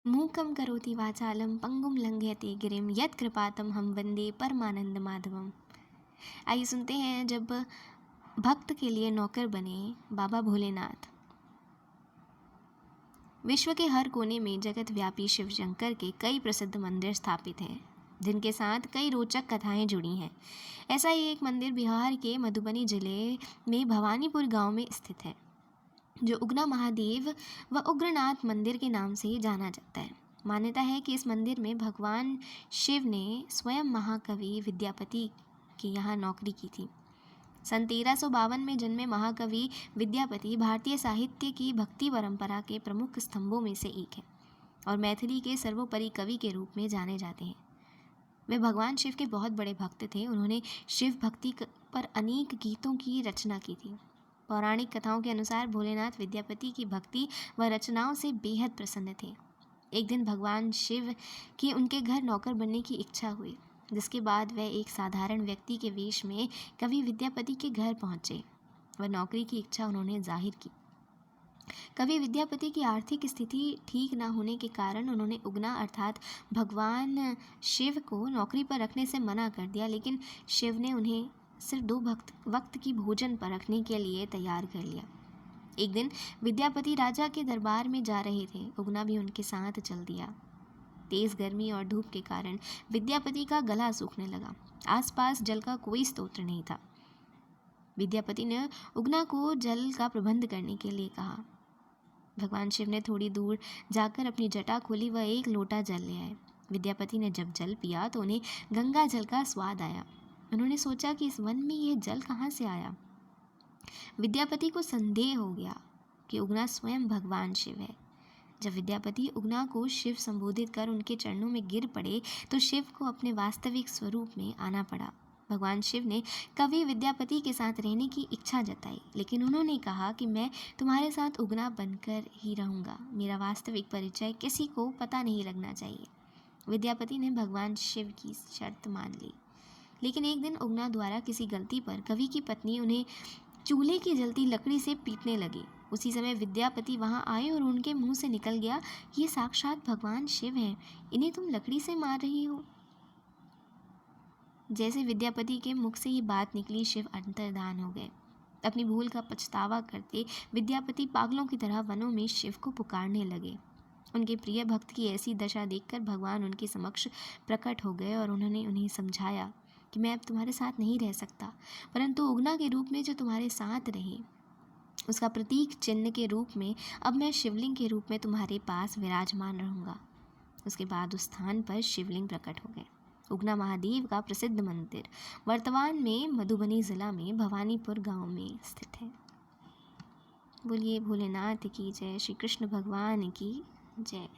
मूकं करोति वाचालं पंगुं लंघयते गिरिं यत्कृपातं हम वंदे परमानंद माधवम। आइए सुनते हैं जब भक्त के लिए नौकर बने बाबा भोलेनाथ। विश्व के हर कोने में जगत व्यापी शिव शंकर के कई प्रसिद्ध मंदिर स्थापित हैं, जिनके साथ कई रोचक कथाएं जुड़ी हैं। ऐसा ही एक मंदिर बिहार के मधुबनी जिले में भवानीपुर गांव में स्थित है, जो उगना महादेव व उग्रनाथ मंदिर के नाम से जाना जाता है। मान्यता है कि इस मंदिर में भगवान शिव ने स्वयं महाकवि विद्यापति के यहाँ नौकरी की थी। सन 1352 में जन्मे महाकवि विद्यापति भारतीय साहित्य की भक्ति परंपरा के प्रमुख स्तंभों में से एक है और मैथिली के सर्वोपरि कवि के रूप में जाने जाते हैं। वे भगवान शिव के बहुत बड़े भक्त थे। उन्होंने शिव भक्ति पर अनेक गीतों की रचना की थी। पौराणिक कथाओं के अनुसार भोलेनाथ विद्यापति की भक्ति व रचनाओं से बेहद प्रसन्न थे। एक दिन भगवान शिव की उनके घर नौकर बनने की इच्छा हुई, जिसके बाद वह एक साधारण व्यक्ति के वेश में कवि विद्यापति के घर पहुँचे। वह नौकरी की इच्छा उन्होंने जाहिर की। कवि विद्यापति की आर्थिक स्थिति ठीक न होने के कारण उन्होंने उगना अर्थात भगवान शिव को नौकरी पर रखने से मना कर दिया, लेकिन शिव ने उन्हें सिर्फ 2 वक्त की भोजन पर रखने के लिए तैयार कर लिया। एक दिन विद्यापति राजा के दरबार में जा रहे थे। उगना भी उनके साथ चल दिया। तेज गर्मी और धूप के कारण विद्यापति का गला सूखने लगा। आसपास जल का कोई स्रोत नहीं था। विद्यापति ने उगना को जल का प्रबंध करने के लिए कहा। भगवान शिव ने थोड़ी दूर जाकर अपनी जटा खोली व एक लोटा जल ले आए। विद्यापति ने जब जल पिया तो उन्हें गंगा जल का स्वाद आया। उन्होंने सोचा कि इस वन में यह जल कहाँ से आया। विद्यापति को संदेह हो गया कि उगना स्वयं भगवान शिव है। जब विद्यापति उगना को शिव संबोधित कर उनके चरणों में गिर पड़े तो शिव को अपने वास्तविक स्वरूप में आना पड़ा। भगवान शिव ने कवि विद्यापति के साथ रहने की इच्छा जताई, लेकिन उन्होंने कहा कि मैं तुम्हारे साथ उगना बनकर ही रहूँगा। मेरा वास्तविक परिचय किसी को पता नहीं लगना चाहिए। विद्यापति ने भगवान शिव की शर्त मान ली। लेकिन एक दिन उगना द्वारा किसी गलती पर कवि की पत्नी उन्हें चूल्हे की जलती लकड़ी से पीटने लगी। उसी समय विद्यापति वहां आए और उनके मुंह से निकल गया, ये साक्षात भगवान शिव हैं, इन्हें तुम लकड़ी से मार रही हो। जैसे विद्यापति के मुख से ये बात निकली, शिव अंतर्धान हो गए। अपनी भूल का पछतावा करते विद्यापति पागलों की तरह वनों में शिव को पुकारने लगे। उनके प्रिय भक्त की ऐसी दशा देखकर भगवान उनके समक्ष प्रकट हो गए और उन्होंने उन्हें समझाया कि मैं अब तुम्हारे साथ नहीं रह सकता, परंतु उगना के रूप में जो तुम्हारे साथ रहे, उसका प्रतीक चिन्ह के रूप में अब मैं शिवलिंग के रूप में तुम्हारे पास विराजमान रहूँगा। उसके बाद उस स्थान पर शिवलिंग प्रकट हो गए। उगना महादेव का प्रसिद्ध मंदिर वर्तमान में मधुबनी जिला में भवानीपुर गांव में स्थित है। बोलिए भोलेनाथ की जय, श्री कृष्ण भगवान की जय।